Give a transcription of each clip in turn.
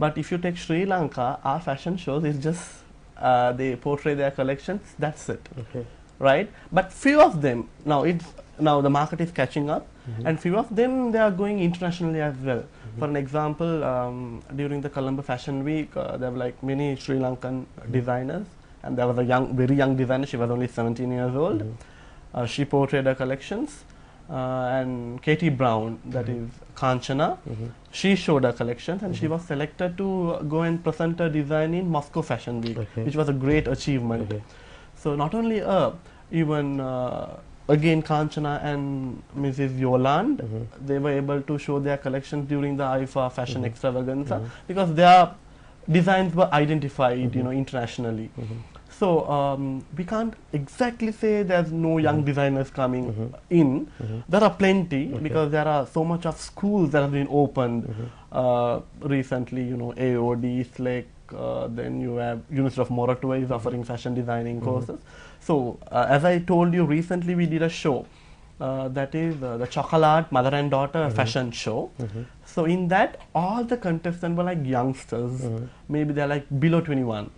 But if you take Sri Lanka, our fashion shows is just they portray their collections. That's it, Okay. right? But few of them now the market is catching up, and few of them they are going internationally as well. For an example, during the Colombo Fashion Week, there were like many Sri Lankan designers, and there was a very young designer. She was only 17 years old. She portrayed her collections, and Katie Brown, that is Kanchana, she showed her collections, and she was selected to go and present her design in Moscow Fashion Week, Okay. which was a great achievement. Okay. So not only even again Kanchana and Mrs. Yoland, they were able to show their collections during the IFA Fashion Extravaganza because their designs were identified, internationally. So we can't exactly say there's no young designers coming in. There are plenty because there are so much of schools that have been opened recently. AOD, SLEC, then you have University of Moratuwa is offering fashion designing courses. So as I told you recently, we did a show that is the Chocolate Mother and Daughter fashion show. So in that, all the contestants were like youngsters. Maybe they're like below 21.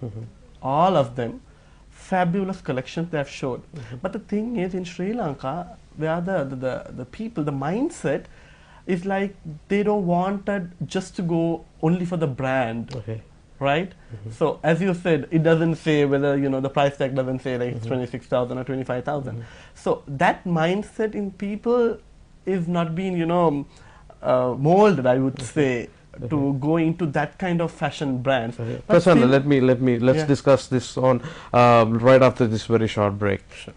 All of them. Fabulous collections they have showed. But the thing is, in Sri Lanka, where the people, the mindset is like they don't want it just to go only for the brand, Okay. right? So as you said, it doesn't say whether the price tag doesn't say like it's 26,000 or 25,000. So that mindset in people is not being molded, I would say, to go into that kind of fashion brands. Okay. But Prassanna, still- let's Yeah. discuss this on right after this very short break. Sure.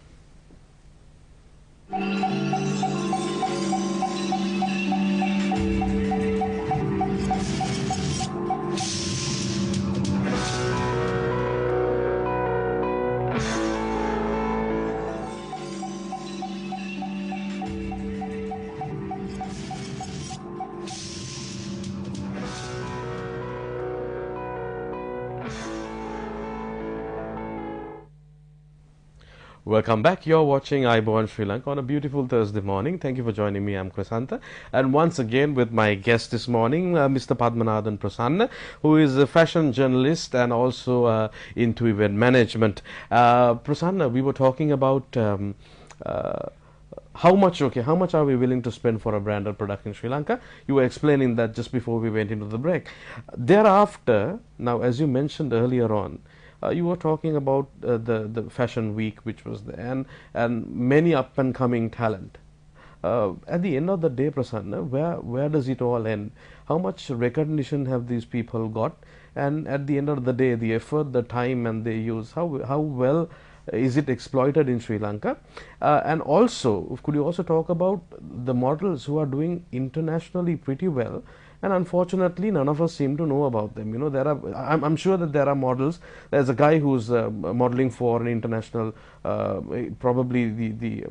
Welcome back. You're watching iBorn Sri Lanka on a beautiful Thursday morning. Thank you for joining me. I'm Prassanna, and once again with my guest this morning, Mr. Padmanathan Prassanna, who is a fashion journalist and also into event management. Prassanna, we were talking about how much are we willing to spend for a branded product in Sri Lanka? You were explaining that just before we went into the break. Thereafter, now as you mentioned earlier on, you were talking about the fashion week which was there and many up and coming talent. At the end of the day, Prasanna, where does it all end? How much recognition have these people got? And at the end of the day, the effort, the time and they use, how well is it exploited in Sri Lanka? And also, could you also talk about the models who are doing internationally pretty well? And unfortunately, none of us seem to know about them. I'm sure that there are models. There's a guy who's modeling for an international, probably the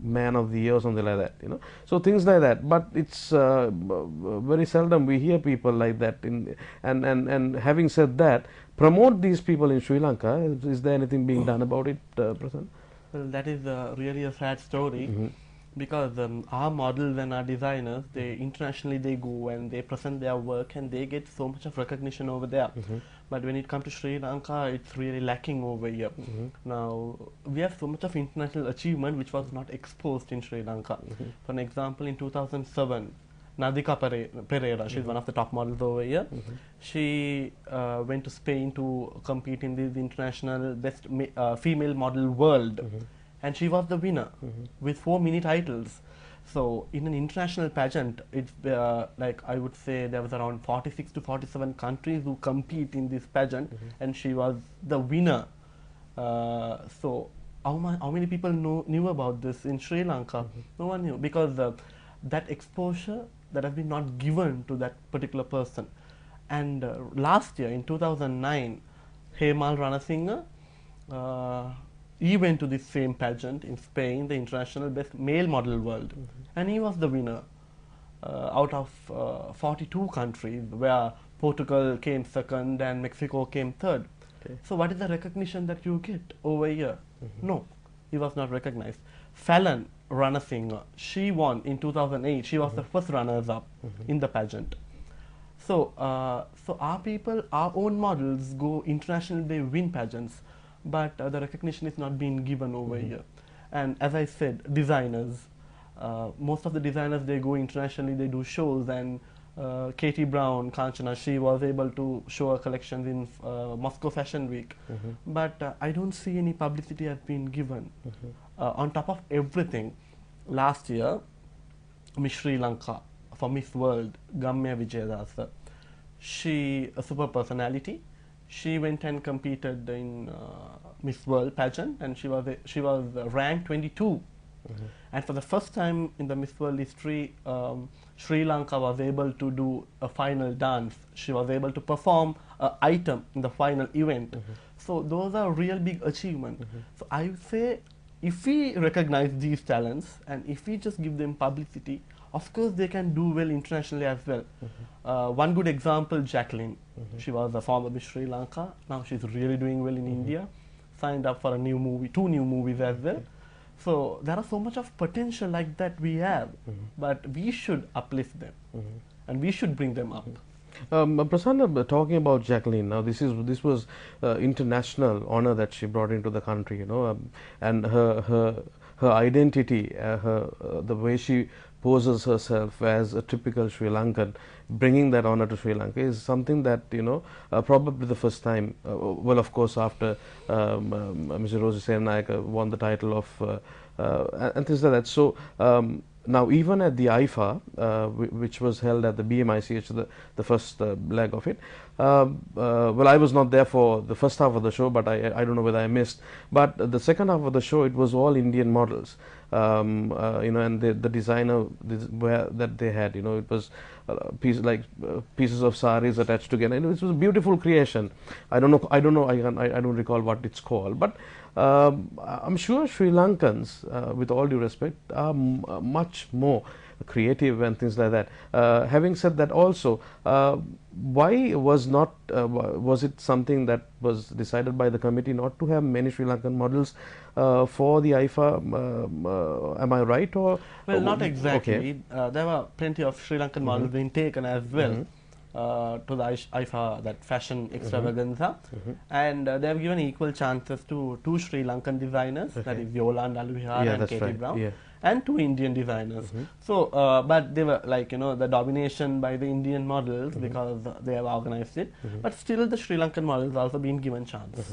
man of the year or something like that. So things like that. But it's very seldom we hear people like that. And having said that, promote these people in Sri Lanka. Is there anything being done about it, Prasanna? Well, that is really a sad story. Because our models and our designers, they internationally they go and they present their work and they get so much of recognition over there. But when it comes to Sri Lanka, it's really lacking over here. Now, we have so much of international achievement which was not exposed in Sri Lanka. For an example, in 2007, Nadika Pereira, she's one of the top models over here. She went to Spain to compete in this international best female model world. And she was the winner with 4 mini titles. So in an international pageant, it's like I would say there was around 46 to 47 countries who compete in this pageant, and she was the winner. So how many people knew about this in Sri Lanka? No one knew, because that exposure that has been not given to that particular person. And last year in 2009, Hemal Ranasinghe, he went to this same pageant in Spain, the International Best Male Model World, and he was the winner out of 42 countries, where Portugal came second and Mexico came third. Okay. So what is the recognition that you get over here? No, he was not recognized. Fallon Ranasinghe, she won in 2008. She was the first runners-up in the pageant. So our people, our own models go international, they win pageants, but the recognition is not being given over here. And as I said, designers, most of the designers, they go internationally, they do shows, and Katie Brown, Kanchana, she was able to show her collections in Moscow Fashion Week. But I don't see any publicity has been given. On top of everything, last year, Miss Sri Lanka for Miss World, Gamya Vijayadasa, she a super personality. She went and competed in Miss World pageant, and she was ranked 22. And for the first time in the Miss World history, Sri Lanka was able to do a final dance. She was able to perform an item in the final event. So those are real big achievements. So I would say, if we recognize these talents and if we just give them publicity, of course they can do well internationally as well. One good example, Jacqueline. She was a former Miss Sri Lanka. Now she's really doing well in India. Signed up for a new movie, 2 new movies as well. So there are so much of potential like that we have, but we should uplift them and we should bring them up. Prasanna, talking about Jacqueline, now this was international honor that she brought into the country, you know, and her identity, the way she poses herself as a typical Sri Lankan, bringing that honor to Sri Lanka is something that, you know, probably the first time, well, of course, after Mr. Rosie Sennaik won the title of and things like that. So now even at the IFA, which was held at the BMICH, the first leg of it, well, I was not there for the first half of the show, but I don't know whether I missed. But the second half of the show, it was all Indian models, you know, and the designer that they had, you know, it was pieces of saris attached together, and it was a beautiful creation. I don't recall what it's called, but I'm sure Sri Lankans, with all due respect, are much more creative and things like that. Having said that, also, why was it something that was decided by the committee not to have many Sri Lankan models for the IFA? Am I right? Or well, not exactly. Okay. There were plenty of Sri Lankan models being taken as well. To the IFA, that fashion extravaganza, and they have given equal chances to 2 Sri Lankan designers, that is Yolanda Aluhara and Katie Brown, and 2 Indian designers. So, but they were like, you know, the domination by the Indian models because they have organized it, but still the Sri Lankan models also been given chance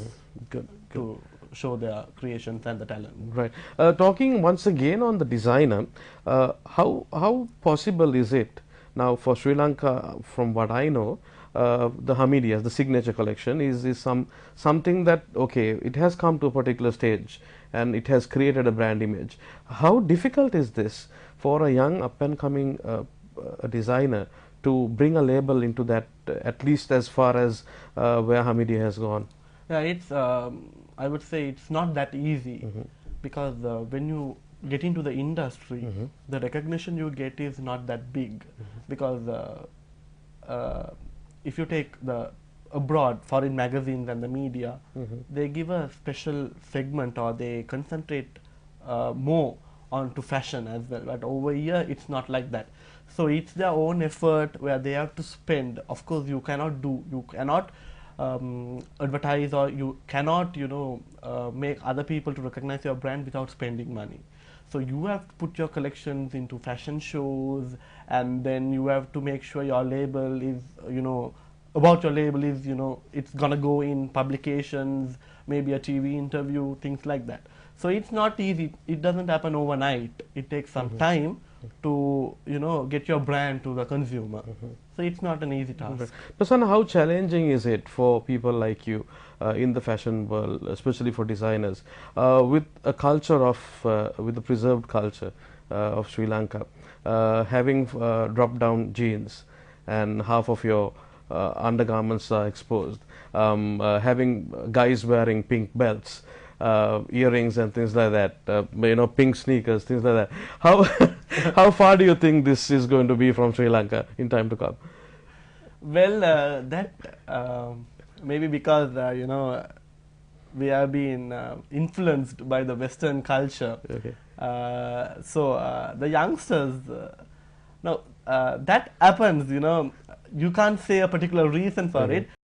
to show their creations and the talent. Right. Talking once again on the designer, how possible is it now for Sri Lanka, from what I know, the Hamidiyas, the signature collection, is something that, okay, it has come to a particular stage and it has created a brand image. How difficult is this for a young up and coming designer to bring a label into that, at least as far as where Hamidiya has gone? Yeah, it's I would say it's not that easy, because when you get into the industry, the recognition you get is not that big, because if you take the abroad foreign magazines and the media, they give a special segment, or they concentrate more onto fashion as well, but over here it's not like that. So it's their own effort where they have to spend. Of course, you cannot advertise, or you cannot, you know, make other people to recognize your brand without spending money. So you have to put your collections into fashion shows, and then you have to make sure your label is, you know, about your label is, you know, it's gonna go in publications, maybe a TV interview, things like that. So it's not easy. It doesn't happen overnight. It takes some time to, you know, get your brand to the consumer. So it's not an easy task. Prasanna, how challenging is it for people like you in the fashion world, especially for designers, with a culture of, with the preserved culture of Sri Lanka, having drop-down jeans and half of your undergarments are exposed, having guys wearing pink belts, earrings and things like that, you know, pink sneakers, things like that. How far do you think this is going to be from Sri Lanka in time to come? Well, that maybe because you know, we have been influenced by the Western culture. Okay. So the youngsters, no, that happens. You know, you can't say a particular reason for it,